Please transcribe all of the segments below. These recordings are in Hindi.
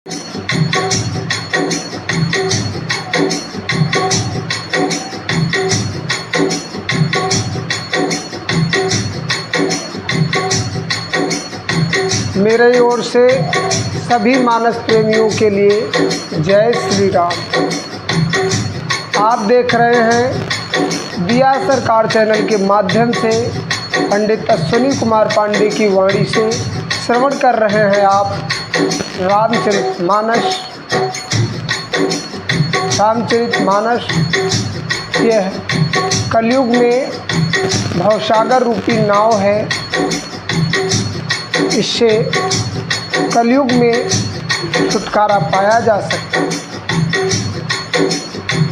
मेरी ओर से सभी मानस प्रेमियों के लिए जय श्री राम। आप देख रहे हैं दिया सरकार चैनल के माध्यम से पंडित अश्विनी कुमार पांडे की वाणी से श्रवण कर रहे हैं आप रामचरितमानस। यह कलयुग में भवसागर रूपी नाव है। इससे कलयुग में छुटकारा पाया जा सकता है।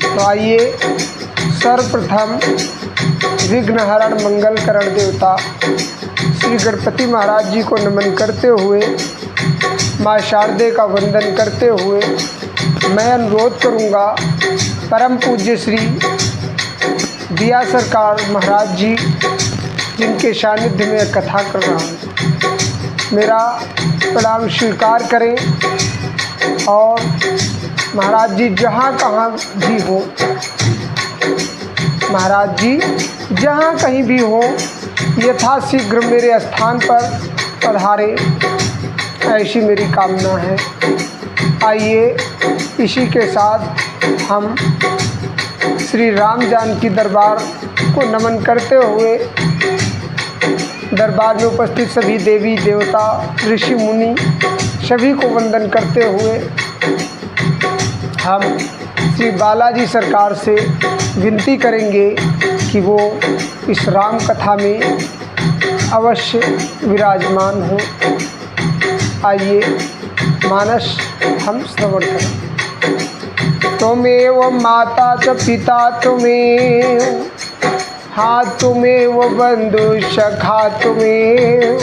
तो आइए सर्वप्रथम विघ्नहरण मंगलकरण देवता श्री गणपति महाराज जी को नमन करते हुए, माँ शारदे का वंदन करते हुए मैं अनुरोध करूँगा परम पूज्य श्री दिया सरकार महाराज जी, जिनके सानिध्य में कथा कर रहा हूँ, मेरा प्रणाम स्वीकार करें। और महाराज जी जहाँ कहाँ भी हो, महाराज जी जहाँ कहीं भी हो, यथाशीघ्र मेरे स्थान पर पधारे, ऐसी मेरी कामना है। आइए इसी के साथ हम श्री राम जानकी दरबार को नमन करते हुए, दरबार में उपस्थित सभी देवी देवता ऋषि मुनि सभी को वंदन करते हुए हम श्री बालाजी सरकार से विनती करेंगे कि वो इस राम कथा में अवश्य विराजमान हो। आइए मानस हम श्रवण करें। त्वमेव माता च पिता त्वमेव, हाँ त्वमेव बंधु सखा त्वमेव,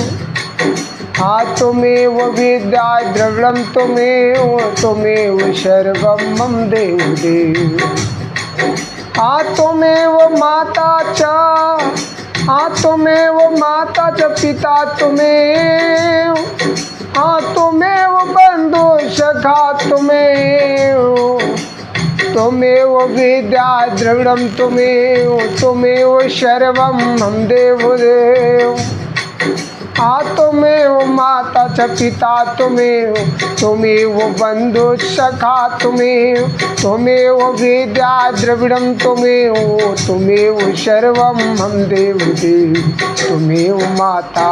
हाँ त्वमेव विद्या द्रविणं त्वमेव, त्वमेव सर्वं मम देव देव। हाँ त्वमेव माता च, हाँ त्वमेव माता च पिता त्वमेव, हाँ त्वमेव बंधु सखा त्वमेव, त्वमेव विद्या द्रविणं त्वमेव, त्वमेव सर्वं मम देव देव। आ त्वमेव माता च पिता त्वमेव, त्वमेव बंधु सखा त्वमेव, त्वमेव विद्या द्रविणं त्वमेव, त्वमेव सर्वं मम देव देव। त्वमेव माता,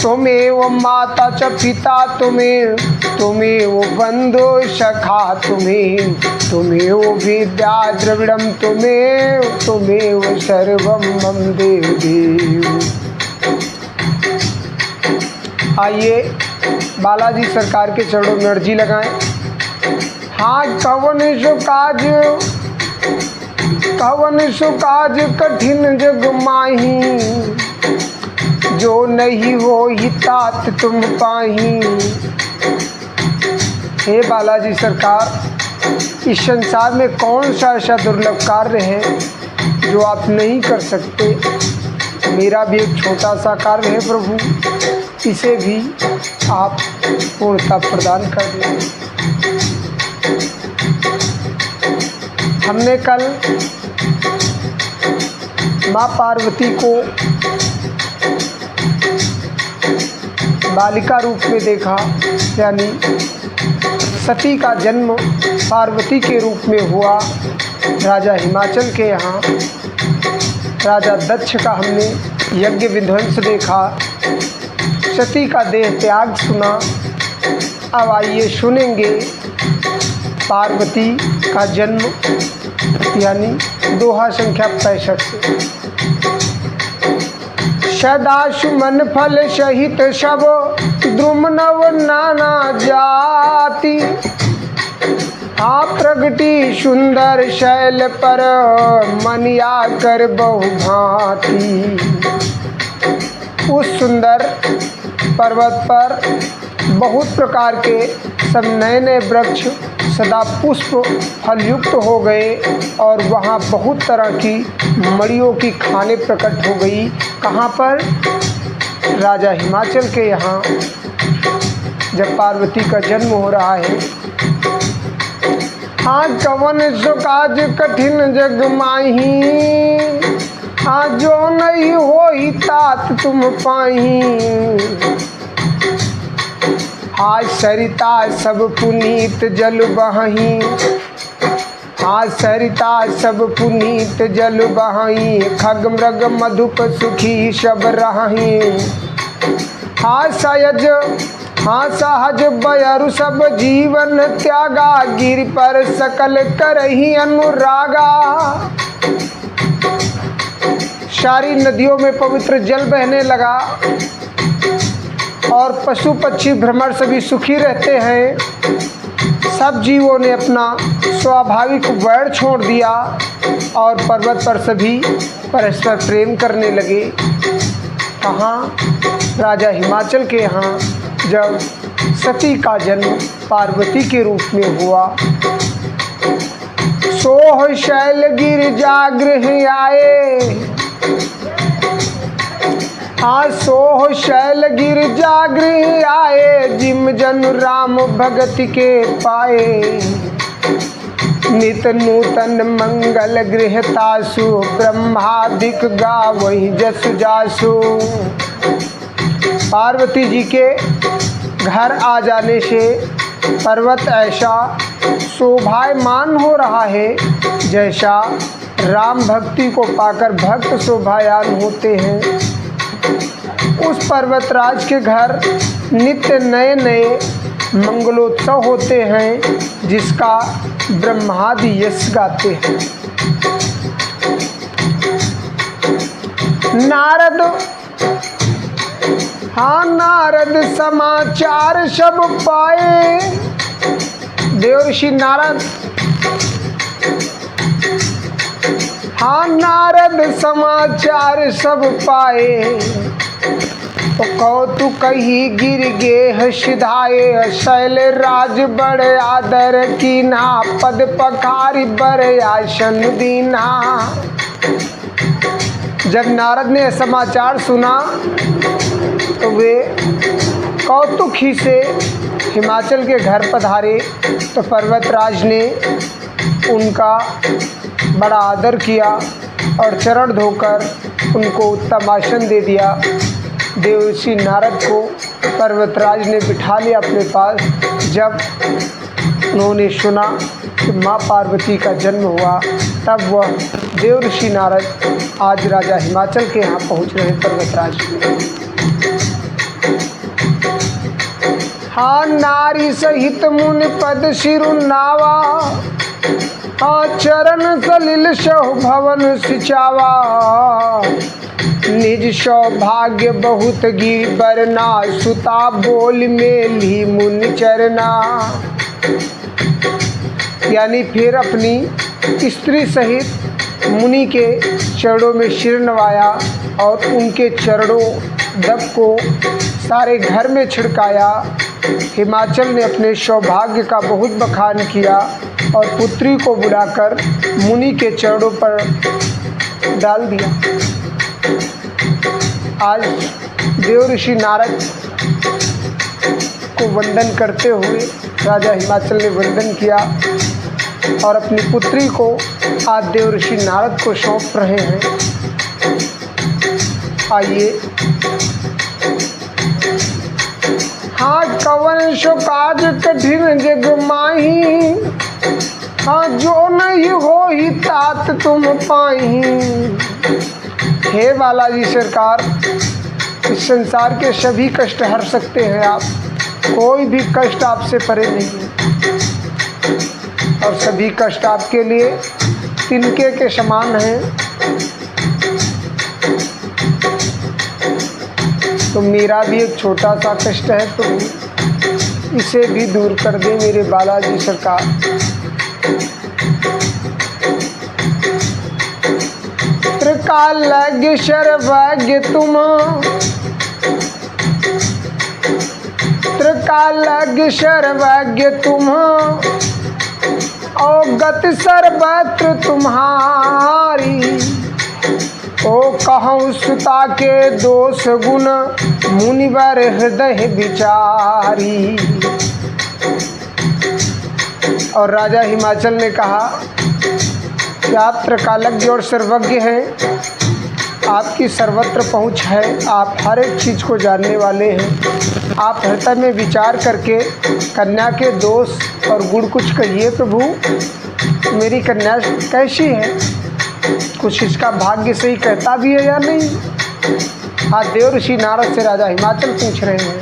त्वमेव माता च पिता त्वमेव, त्वमेव बंधु सखा त्वमेव, त्वमेव विद्या द्रविणं त्वमेव, त्वमेव सर्वं मम देव देव। आइए बालाजी सरकार के चरणों में अर्जी लगाएं। हाँ कवन सो काज कठिन जग माही, जो नहीं हो ही तात तुम पाही। हे बालाजी सरकार, इस संसार में कौन सा ऐसा दुर्लभ कार्य है जो आप नहीं कर सकते। मेरा भी एक छोटा सा कार्य है प्रभु, इसे भी आप पूर्णता प्रदान कर दें। हमने कल माँ पार्वती को बालिका रूप में देखा, यानी सती का जन्म पार्वती के रूप में हुआ। राजा हिमाचल के यहाँ राजा दक्ष का हमने यज्ञ विध्वंस देखा, सती का देह त्याग सुना। अब आइए सुनेंगे पार्वती का जन्म, यानी दोहा संख्या 65 से। सदा सुमन फल सहित सब द्रुम नव नाना जाति, आ प्रगति सुंदर शैल पर मनिया कर बहु भांति। उस सुंदर पर्वत पर बहुत प्रकार के सब नए नए वृक्ष सदा पुष्प फलयुक्त हो गए और वहाँ बहुत तरह की मणियों की खानें प्रकट हो गई। कहाँ पर? राजा हिमाचल के यहाँ जब पार्वती का जन्म हो रहा है। हाँ कवन सो काज कठिन जग माही, हाँ जो नहीं होई तात तुम पाही। हाँ सरिता सब पुनीत जल बही, हाँ सरिता सब पुनीत जल बही। खग मृग मधुप सुखी शब रही, हाँ सयज हाँ सहज बयरु सब जीवन त्यागा। गिर पर सकल करही अनुरागा। सारी नदियों में पवित्र जल बहने लगा और पशु पक्षी भ्रमर सभी सुखी रहते हैं। सब जीवों ने अपना स्वाभाविक वैर छोड़ दिया और पर्वत पर सभी परस्पर प्रेम करने लगे। कहाँ? राजा हिमाचल के यहाँ जब सती का जन्म पार्वती के रूप में हुआ। सोह शैलगिर जागृह आए, हाँ सोह शैलगिर जागृह आए। जिम जन राम भगति के पाए, नित नूतन मंगल गृहतासु। ब्रह्मादिक गावहि जसु जासु। पार्वती जी के घर आ जाने से पर्वत ऐसा शोभायमान हो रहा है जैसा राम भक्ति को पाकर भक्त शोभायमान होते हैं। उस पर्वतराज के घर नित्य नए नए मंगलोत्सव होते हैं जिसका ब्रह्मादि यश गाते हैं। नारद हाँ नारद समाचार सब पाए। देवर्षि नारद हाँ नारद समाचार सब पाए। तो कौतुक ही गिर गे सिधाए। शैल राज बड़े आदर कीना, पद पखारी बड़े आसन दीना। जब नारद ने समाचार सुना तो वे कौतुक ही से हिमाचल के घर पधारे। तो पर्वतराज ने उनका बड़ा आदर किया और चरण धोकर उनको उत्तम आसन दे दिया। देवर्षि नारद को पर्वतराज ने बिठा लिया अपने पास। जब उन्होंने सुना कि माँ पार्वती का जन्म हुआ तब वह देवर्षि नारद आज राजा हिमाचल के यहाँ पहुँच रहे पर्वतराज में। हाँ नारी सहित मुनि पद सिरु नावा, हाँ चरण सलिल सौ भवन सिचावा। निज सौभाग्य बहुत गिर बरना, सुता बोल में ली मुनि चरना। यानी फिर अपनी स्त्री सहित मुनि के चरणों में सिर नवाया और उनके चरणों दब को सारे घर में छिड़काया। हिमाचल ने अपने सौभाग्य का बहुत बखान किया और पुत्री को बुलाकर मुनि के चरणों पर डाल दिया। आज देवर्षि नारद को वंदन करते हुए राजा हिमाचल ने वंदन किया और अपनी पुत्री को आज देवर्षि नारद को सौंप रहे हैं। आइए। हाँ कवन सो काज कठिन जग माही, हाँ जो नहीं हो ही तात तुम पाही। हे बालाजी सरकार, इस संसार के सभी कष्ट हर सकते हैं आप। कोई भी कष्ट आपसे परे नहीं है और सभी कष्ट आपके लिए तिनके के समान हैं। तो मेरा भी एक छोटा सा कष्ट है, तो इसे भी दूर कर दे मेरे बालाजी सरकार। त्रिकालज्ञ सर्वज्ञ तुम, त्रिकालज्ञ सर्वज्ञ तुम, और गति सर्वत्र तुम्हारी। ओ कहूँ सुता के दोष गुण मुनिवर हृदय विचारी। और राजा हिमाचल ने कहा कि आप त्रिकालज्ञ और सर्वज्ञ हैं, आपकी सर्वत्र पहुंच है, आप हर एक चीज़ को जानने वाले हैं। आप हृदय में विचार करके कन्या के दोष और गुण कुछ कहिए प्रभु, मेरी कन्या कैसी है, कुछ इसका भाग्य सही कहता भी है या नहीं। हाँ, देव ऋषि नारद से राजा हिमाचल पूछ रहे हैं।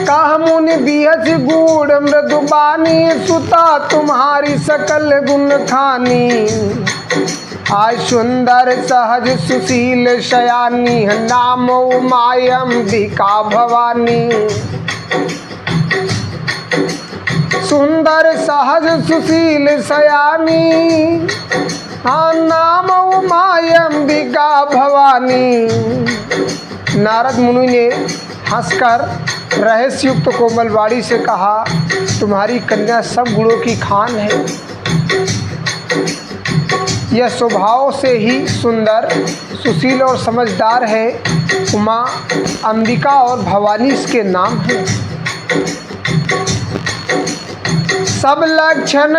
कहा मुनि बिहस गूढ़ मृदुबानी, सुता तुम्हारी सकल गुण खानी। आज सुंदर सहज सुशील शयानी, नाम उमायंबिका भवानी। सुंदर सहज सुशील शयानी, हाँ नाम उमायंबिका भवानी। नारद मुनि ने हंसकर रहस्युक्त कोमलवाणी से कहा, तुम्हारी कन्या सब गुणों की खान है। यह स्वभाव से ही सुंदर, सुशील और समझदार है। उमा, अंबिका और भवानी इसके नाम हैं। सब लक्षण,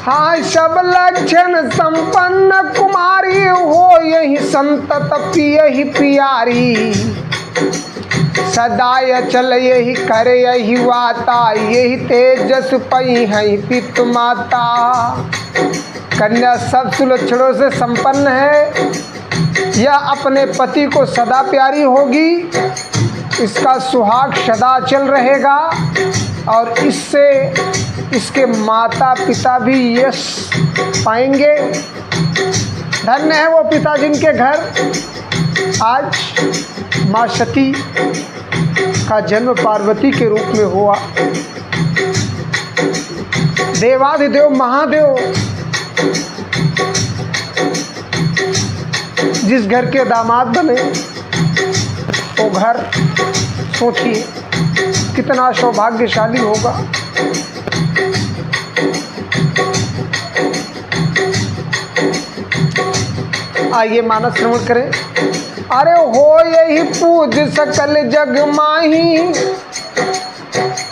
हाँ सब लक्षण संपन्न कुमारी हो, यही संतत प्रिय ही प्यारी। सदा चल यही कर यही वाता, यही तेजस पई है पित माता। कन्या सब सुलक्षणों से संपन्न है, यह अपने पति को सदा प्यारी होगी, इसका सुहाग सदा चल रहेगा और इससे इसके माता पिता भी यश पाएंगे। धन्य है वो पिता जिनके घर आज माँ सती का जन्म पार्वती के रूप में हुआ। देवाधिदेव महादेव जिस घर के दामाद बने, वो घर सोचिए कितना सौभाग्यशाली होगा। आइए मानस श्रवण करें। अरे हो यही पूज सकल जग माही,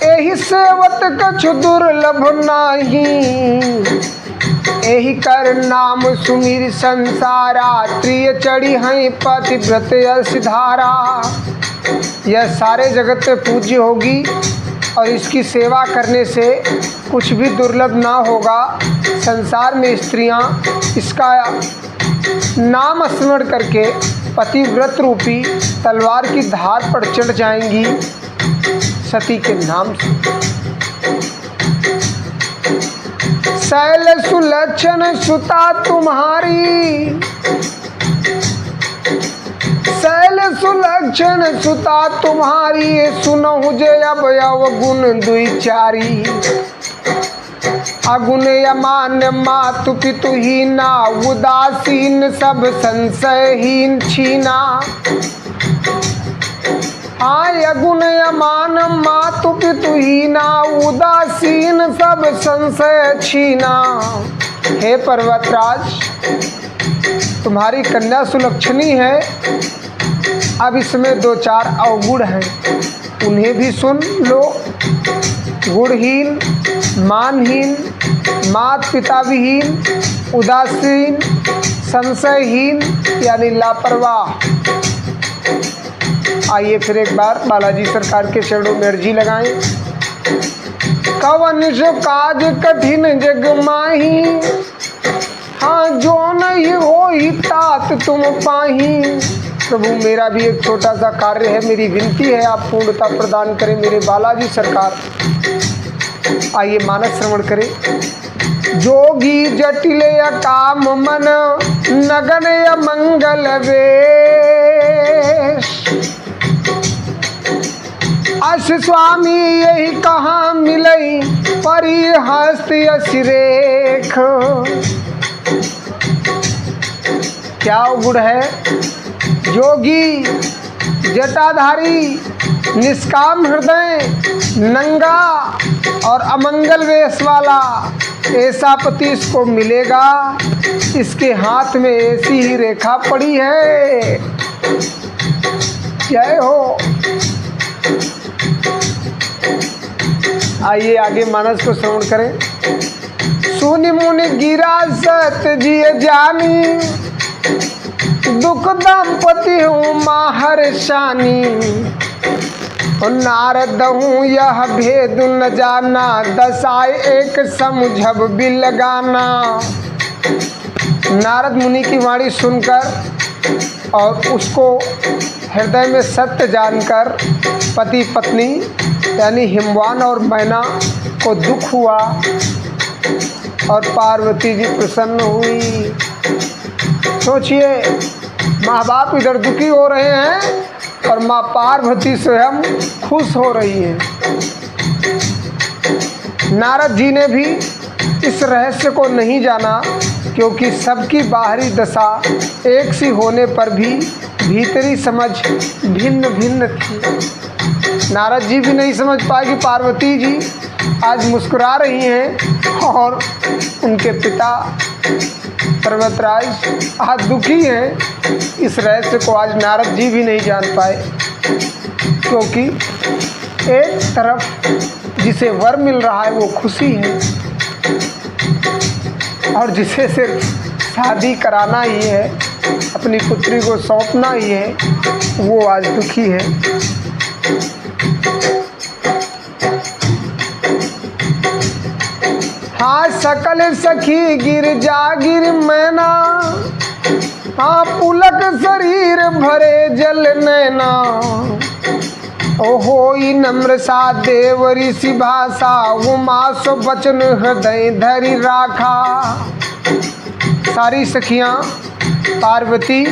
एही सेवत कछु दुर्लभ नाही। एही कर नाम सुमिर संसारा, प्रिय चढ़ी हैं पतिव्रत सिधारा। यह सारे जगत में पूज्य होगी और इसकी सेवा करने से कुछ भी दुर्लभ ना होगा। संसार में स्त्रियां इसका नाम स्मरण करके पतिव्रत रूपी तलवार की धार पर चढ़ जाएंगी सती के नाम से। शैल सुलक्षण सुता तुम्हारी, शैल सुलक्षण सुता तुम्हारी। सुनहु जे अब गुण दुई चारी। अगुण यमान मातु पितुहीना, उदासीन सब संशयहीन छीना। आय अगुण यमान मातु पितुहीना, उदासीन सब संशय छीना। हे पर्वतराज, तुम्हारी कन्या सुलक्षणी है। अब इसमें दो चार अवगुण हैं, उन्हें भी सुन लो। गुणहीन, मानहीन, मात पिता विहीन, उदासीन, संशयहीन यानी लापरवाह। आइए फिर एक बार बालाजी सरकार के चरणों में अर्जी लगाएं। कवन जो काज कठिन जग माही, हाँ जो नहीं होई तात तुम पाही। प्रभु मेरा भी एक छोटा सा कार्य है, मेरी विनती है आप पूर्णता प्रदान करें मेरे बालाजी सरकार। आइए मानस श्रवण करें। जोगी जटिल या काम मन, नगन या मंगल वेश। अस स्वामी यही कहाँ मिलई, परी हस्त यश रेख। क्या गुण है? जोगी, जटाधारी, निष्काम हृदय, नंगा और अमंगल वेश वाला ऐसा पति इसको मिलेगा। इसके हाथ में ऐसी ही रेखा पड़ी है। जय हो। आइए आगे मानस को श्रवण करें। सुनि मुनि गिरा सत जिय जानी, दुख दंपति हूँ माहर शानी। नारद हूँ यह भेद न जाना, दसाए एक समझब बिलगाना। नारद मुनि की वाणी सुनकर और उसको हृदय में सत्य जानकर पति पत्नी यानी हिमवान और मैना को दुख हुआ और पार्वती जी प्रसन्न हुई। सोचिए, माँ बाप इधर दुखी हो रहे हैं और माँ पार्वती स्वयं खुश हो रही है। नारद जी ने भी इस रहस्य को नहीं जाना, क्योंकि सबकी बाहरी दशा एक सी होने पर भी भीतरी समझ भिन्न भिन्न थी। नारद जी भी नहीं समझ पाए कि पार्वती जी आज मुस्कुरा रही हैं और उनके पिता पर्वतराज आज दुखी हैं। इस रहस्य को आज नारद जी भी नहीं जान पाए, क्योंकि एक तरफ जिसे वर मिल रहा है वो खुशी है और जिसे सिर्फ शादी कराना ही है, अपनी पुत्री को सौंपना ही है, वो आज दुखी है। हाँ सकल सखी गिर जागिर मैना, हाँ पुलक शरीर भरे जल नैना। ओहो नम्र सा देव ऋषि भाषा, उमा सो बचन हृदय धरि राखा। सारी सखियां पार्वती,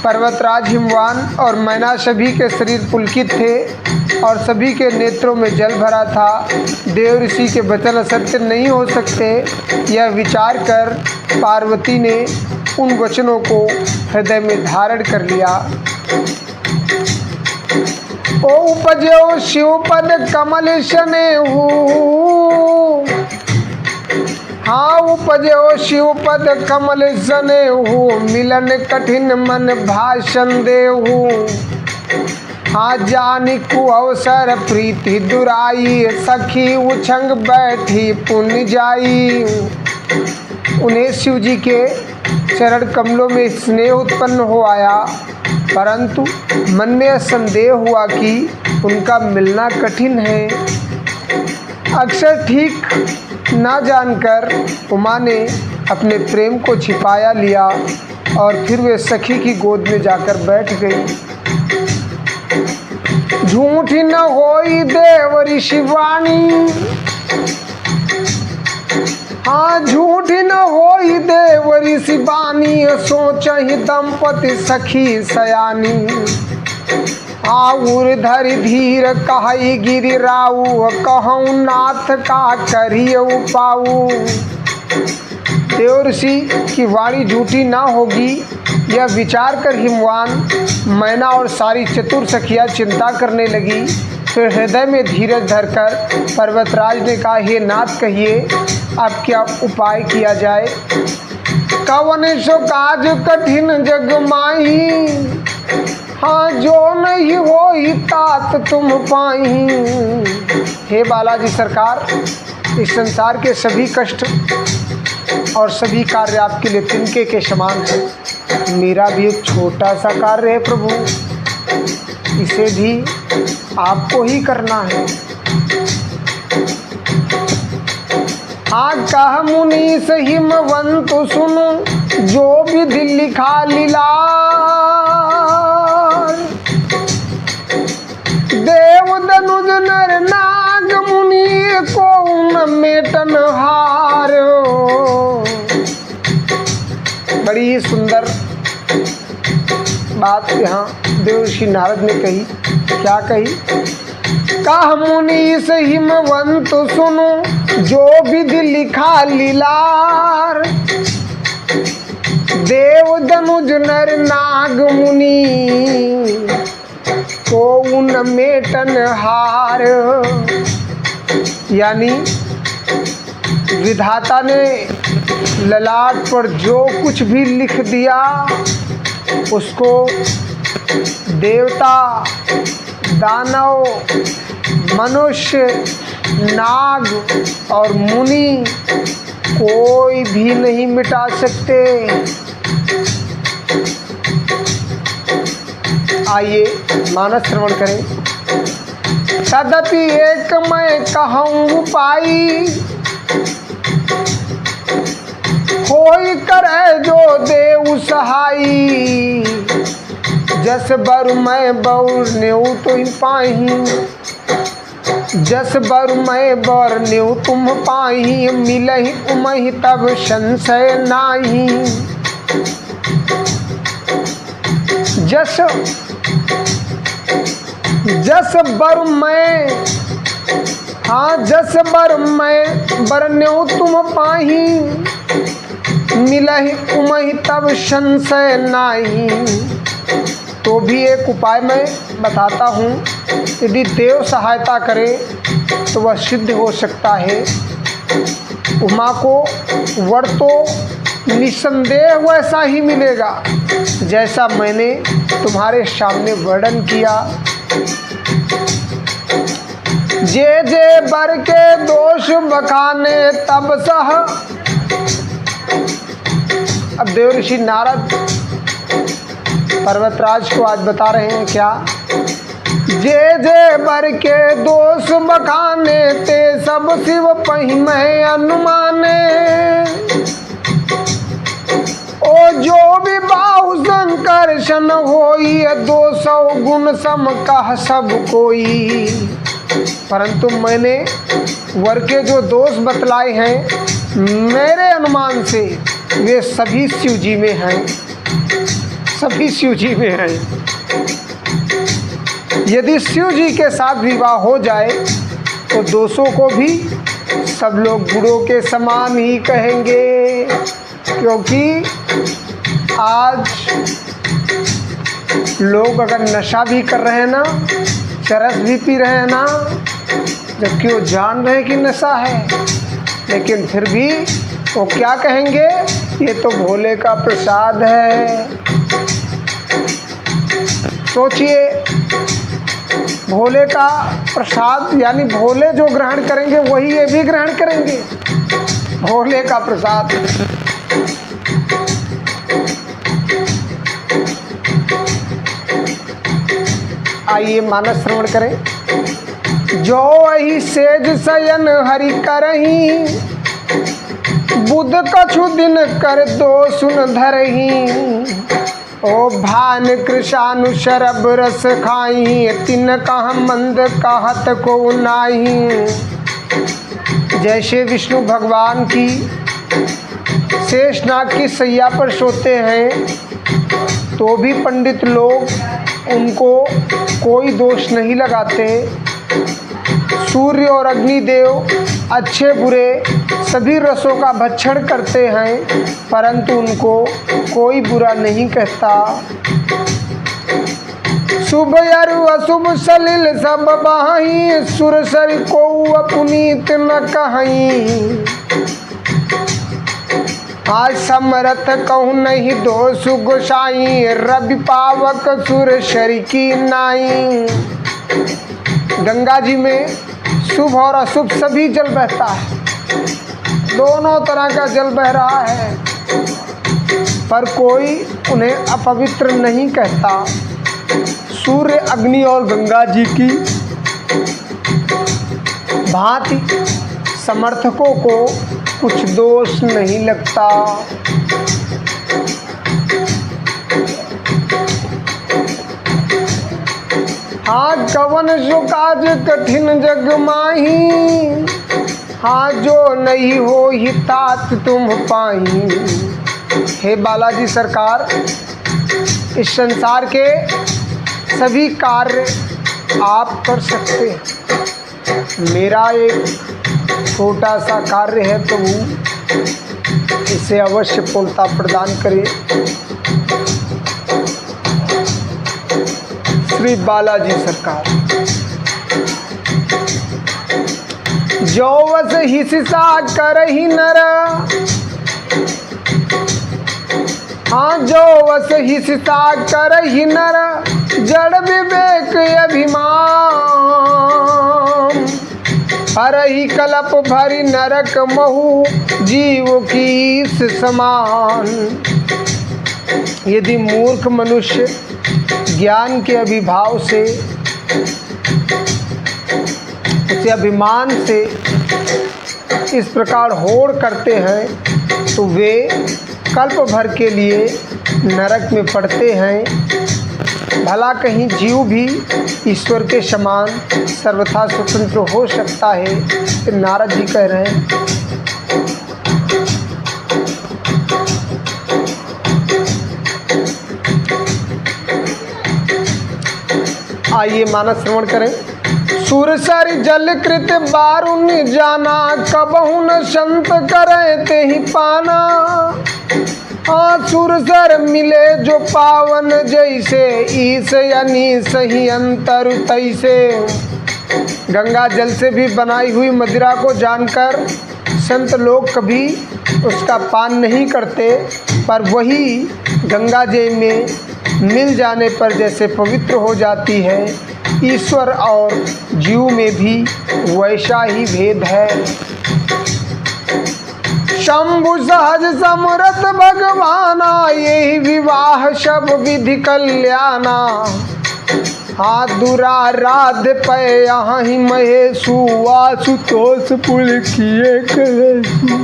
पर्वतराज हिमवान और मैना सभी के शरीर पुलकित थे और सभी के नेत्रों में जल भरा था। देव ऋषि के वचन असत्य नहीं हो सकते, यह विचार कर पार्वती ने उन वचनों को हृदय में धारण कर लिया। ओ उपजो शिवपद कमल शनेहु, हाँ उपजो शिवपद कमल शनेहु। मिलन कठिन मन भाषण देहु, हाँ जानी कु अवसर प्रीति दुराई। सखी उछंग बैठी पुण्य जाई। उन्हें शिव जी के चरण कमलों में स्नेह उत्पन्न हो आया, परंतु मन में संदेह हुआ कि उनका मिलना कठिन है। अक्षर ठीक ना जानकर उमा ने अपने प्रेम को छिपाया लिया और फिर वे सखी की गोद में जाकर बैठ गई। झूठी न होई देव ऋषि वाणी, हाँ झूठी न होई देव ऋषि वाणी। सोचहि दंपति सखी सयानी, आउर धरि धीर कहई गिरिराऊ। कहूँ नाथ का करिय उपाऊ। देव ऋषि की वाणी झूठी ना होगी, यह विचार कर हिमवान, मैना और सारी चतुर सखियाँ चिंता करने लगी। फिर हृदय में धीरज धरकर पर्वतराज ने कहा, हे नाथ कहिए अब क्या उपाय किया जाए। कवन सो काज कठिन जग माही, हाँ जो नहीं होई तात तुम पाई। हे बालाजी सरकार, इस संसार के सभी कष्ट और सभी कार्य आपके लिए तिनके के समान है। मेरा भी एक छोटा सा कार्य है प्रभु, इसे भी आपको ही करना है। कह मुनि से हिमवंत सुनो, जो विधि लिखा लीला। देव दनुज नर नाग मुनि को न मेटन हार। बड़ी ही सुंदर बात यहाँ देवर्षि नारद ने कही। क्या कही? कह मुनि से हिमवंत सुनो, जो विधि लिखा लीलार। देव दनुज नर नाग मुनि, को उनमें टनहार, यानी विधाता ने ललाट पर जो कुछ भी लिख दिया उसको देवता, दानव, मनुष्य, नाग और मुनि कोई भी नहीं मिटा सकते। आइए मानस श्रवण करें। तदपि एक मैं कहूँ पाई, कोई करे जो देव सहाई। जस बर मैं बौर नेऊ तुम पाही, जस बर मैं बर नेऊ तुम पाही। मिलहि उमहि तब संशय नाही। जस बर मैं, हाँ जस बर मैं बर नेऊ तुम पाही। मिलहि उमहि तब संशय नाही। तो भी एक उपाय मैं बताता हूँ, यदि देव सहायता करे तो वह सिद्ध हो सकता है। उमा को वर तो निसंदेह वैसा ही मिलेगा जैसा मैंने तुम्हारे सामने वर्णन किया। जे जे बर के दोष बखाने तब सह। अब देव ऋषि नारद पर्वतराज को आज बता रहे हैं क्या? जे जे बर के दोष बखाने ते सब शिव पहि मैं अनुमाने। ओ जो भी बाहु संकर्षण होई, 200 गुण सम कह सब कोई। परंतु मैंने वर के जो दोष बतलाए हैं मेरे अनुमान से वे सभी शिव जी में हैं, सभी शिव जी में हैं। यदि शिव जी के साथ विवाह हो जाए तो दोषों को भी सब लोग गुणों के समान ही कहेंगे। क्योंकि आज लोग अगर नशा भी कर रहे हैं ना, चरस भी पी रहे हैं ना, जबकि वो जान रहे कि नशा है, लेकिन फिर भी वो क्या कहेंगे? ये तो भोले का प्रसाद है। सोचिए, भोले का प्रसाद यानी भोले जो ग्रहण करेंगे वही ये भी ग्रहण करेंगे, भोले का प्रसाद। आइए मानस श्रवण करें। जो वही सेज शयन हरि करही, बुध कछु दिन कर दो सुन धरही। ओ भान कृषानु शरब रस खाई, तिन कह मंद कहत को नाही। जैसे विष्णु भगवान की शेषनाग की सैया पर सोते हैं तो भी पंडित लोग उनको कोई दोष नहीं लगाते। सूर्य और अग्निदेव अच्छे बुरे सभी रसों का भक्षण करते हैं परंतु उनको कोई बुरा नहीं कहता। शुभ अरु अशुभ सलिल सब बहाई, सुरसर को अपनीत न कहीं। आज समरथ कहूँ नहीं दोष गोसाई, रवि पावक सुरसर की नाई। गंगा जी में शुभ और अशुभ सभी जल बहता है, दोनों तरह का जल बह रहा है, पर कोई उन्हें अपवित्र नहीं कहता। सूर्य, अग्नि और गंगा जी की भांति समर्थकों को कुछ दोष नहीं लगता। हाँ कवन जो काज कठिन जग माही, हाँ जो नहीं हो ही तात तुम पाही। हे बालाजी सरकार, इस संसार के सभी कार्य आप कर सकते हैं। मेरा एक छोटा सा कार्य है तो इसे अवश्य पूर्णता प्रदान करें। श्री बालाजी सरकार। जो वस हिस्सा करहि नर, हाँ जो वस हिस्सा करहि नर, जड़ विवेक अभिमान। हरहि कलप भरि नरक महु, जीव कीस समान। यदि मूर्ख मनुष्य ज्ञान के अभिभाव से, उसे अभिमान से इस प्रकार होड़ करते हैं तो वे कल्प भर के लिए नरक में पड़ते हैं। भला कहीं जीव भी ईश्वर के समान सर्वथा स्वतंत्र हो सकता है? नारद जी कह रहे हैं। आइए मानस श्रवण करें। सुरसर जल कृत बारुन जाना, कबहु न संत करे ते ही पाना। सुरसर मिले जो पावन, जैसे ईस यानी सही अंतर तैसे। गंगा जल से भी बनाई हुई मदिरा को जानकर संत लोग कभी उसका पान नहीं करते, पर वही गंगा जी में मिल जाने पर जैसे पवित्र हो जाती है। ईश्वर और जीव में भी वैसा ही भेद है। शंभु सहज समरथ भगवाना, यही विवाह सब विधि कल्याणा। हाथ दुराराध्य पे यहाँ ही महेशु, आशुतोष पुल किए कलेशु।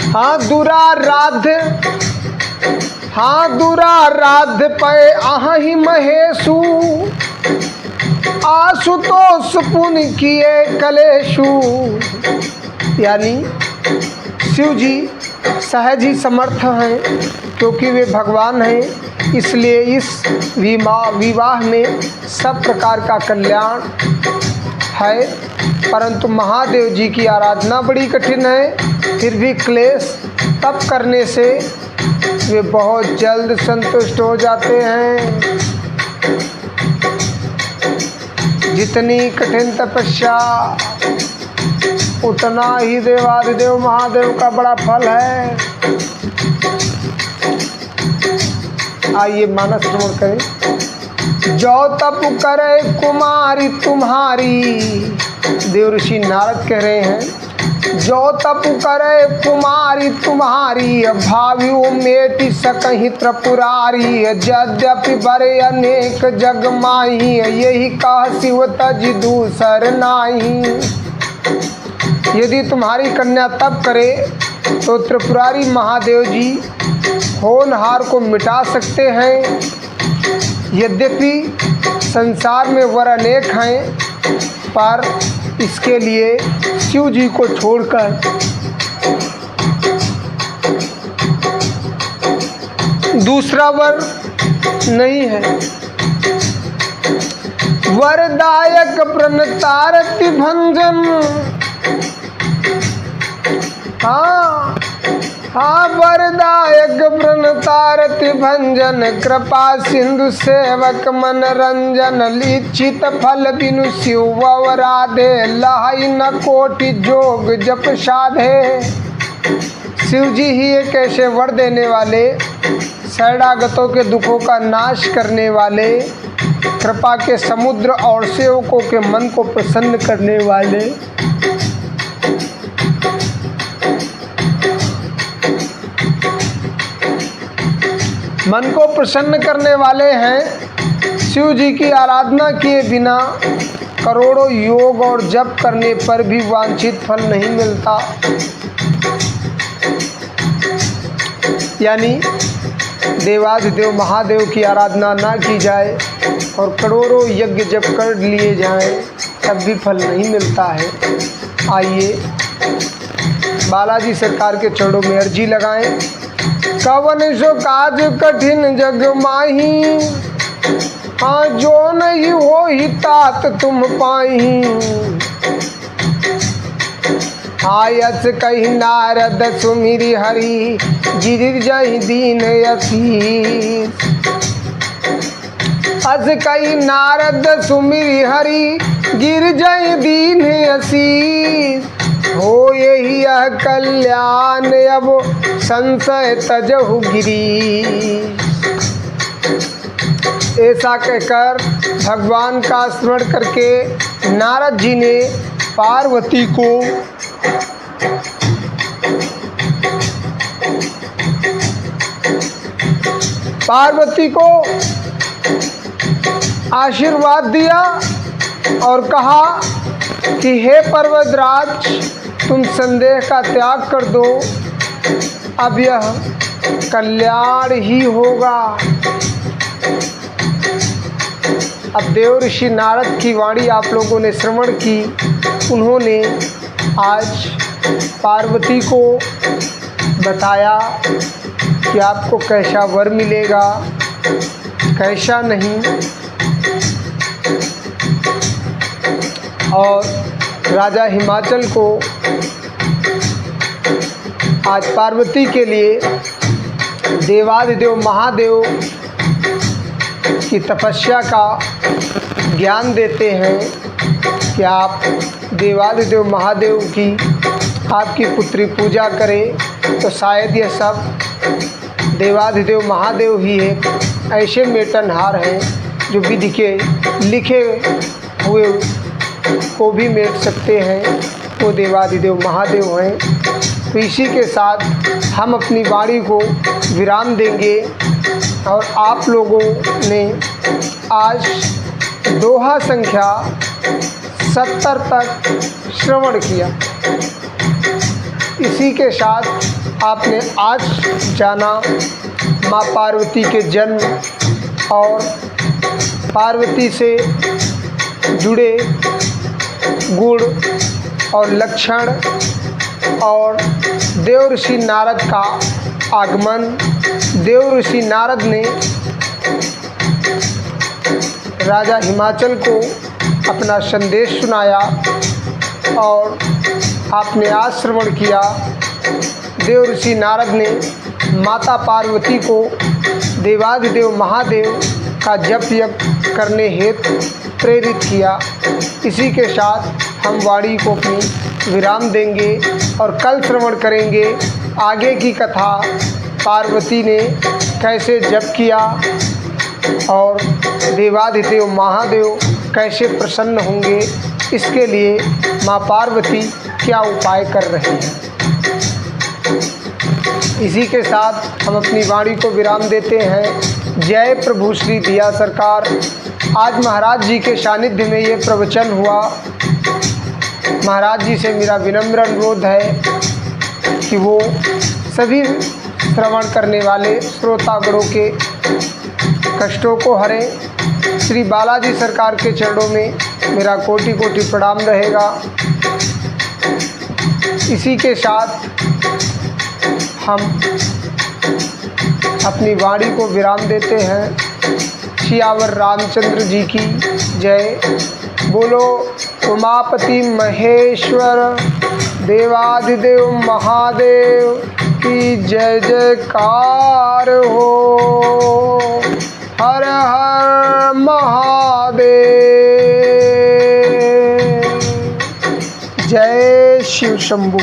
हाँ दुराराध्य पे यहाँ ही महेशु, आशुतोष पुण्य किए कलेशु। यानी शिव जी सहज ही समर्थ हैं, क्योंकि वे भगवान हैं। इसलिए इस विवाह में सब प्रकार का कल्याण है। परंतु महादेव जी की आराधना बड़ी कठिन है, फिर भी क्लेश तप करने से वे बहुत जल्द संतुष्ट हो जाते हैं। जितनी कठिन तपस्या उतना ही देवादिदेव महादेव का बड़ा फल है। आइए मानस श्रवण करें। जो तप करे कुमारी तुम्हारी, देव ऋषि नारद कह रहे हैं। जो तप करे कुमारी तुम्हारी, भावी मेटि सकहि त्रिपुरारी। यद्यपि बड़े अनेक जग माही, यही कह शिव तज दूसर नाही। यदि तुम्हारी कन्या तप करे तो त्रिपुरारी महादेव जी होनहार को मिटा सकते हैं। यद्यपि संसार में वर अनेक हैं, पर इसके लिए शिव जी को छोड़कर दूसरा वर नहीं है। वरदायक प्रणतारति भंजन, हाँ वरदायक प्रणतारति भंजन। कृपा सिंधु सेवक मनरंजन, लिखित फल बिनु शिव वराधे। लहाई न कोटि जोग जप साधे। शिव जी ही एक ऐसे वर देने वाले, शरणागतों के दुखों का नाश करने वाले, कृपा के समुद्र और सेवकों के मन को प्रसन्न करने वाले। मन को प्रसन्न करने वाले हैं। शिव जी की आराधना किए बिना करोड़ों योग और जप करने पर भी वांछित फल नहीं मिलता। यानी देवाधिदेव महादेव की आराधना ना की जाए और करोड़ों यज्ञ जप कर लिए जाएं, तब भी फल नहीं मिलता है। आइए बालाजी सरकार के चरणों में अर्जी लगाएं। कवन सो काज कठिन जग माही, हाँ जो नहीं हो ही तात तुम पाही। आयस कही नारद सुमिरि हरि गिर जहि दीन असीस। अस कही नारद सुमिरि हरि गिर जहि दीन असीस। हो यही यह कल्याण अब संशय तजहु गिरी। ऐसा कहकर भगवान का स्मरण करके नारद जी ने पार्वती को आशीर्वाद दिया और कहा कि हे पर्वतराज, तुम संदेह का त्याग कर दो, अब यह कल्याण ही होगा। अब देव ऋषि नारद की वाणी आप लोगों ने श्रवण की। उन्होंने आज पार्वती को बताया कि आपको कैसा वर मिलेगा, कैसा नहीं। और राजा हिमाचल को आज पार्वती के लिए देवाधिदेव महादेव की तपस्या का ज्ञान देते हैं कि आप देवाधिदेव महादेव की आपकी पुत्री पूजा करें, तो शायद यह सब देवाधिदेव महादेव ही एक ऐसे मेटनहार हैं जो विधि के लिखे हुए को भी मेट सकते हैं, वो देवाधिदेव महादेव हैं। तो इसी के साथ हम अपनी वाणी को विराम देंगे और आप लोगों ने आज दोहा संख्या 70 तक श्रवण किया। इसी के साथ आपने आज जाना माँ पार्वती के जन्म और पार्वती से जुड़े गुण और लक्षण और देव ऋषि नारद का आगमन। देव ऋषि नारद ने राजा हिमाचल को अपना संदेश सुनाया और आपने आज श्रवण किया। देव ऋषि नारद ने माता पार्वती को देवाधिदेव महादेव का जप यज्ञ करने हेतु प्रेरित किया। इसी के साथ हम वाणी को अपनी विराम देंगे और कल श्रवण करेंगे आगे की कथा। पार्वती ने कैसे जप किया और देवाधिदेव महादेव कैसे प्रसन्न होंगे, इसके लिए माँ पार्वती क्या उपाय कर रही हैं। इसी के साथ हम अपनी वाणी को विराम देते हैं। जय प्रभु श्री दिया सरकार। आज महाराज जी के सानिध्य में ये प्रवचन हुआ। महाराज जी से मेरा विनम्र अनुरोध है कि वो सभी श्रवण करने वाले श्रोतागणों के कष्टों को हरें। श्री बालाजी सरकार के चरणों में मेरा कोटि कोटि प्रणाम रहेगा। इसी के साथ हम अपनी वाणी को विराम देते हैं। सियावर रामचंद्र जी की जय। बोलो उमापति महेश्वर देवाधिदेव महादेव की जय जयकार हो। हर हर महादेव। जय शिव शंभु।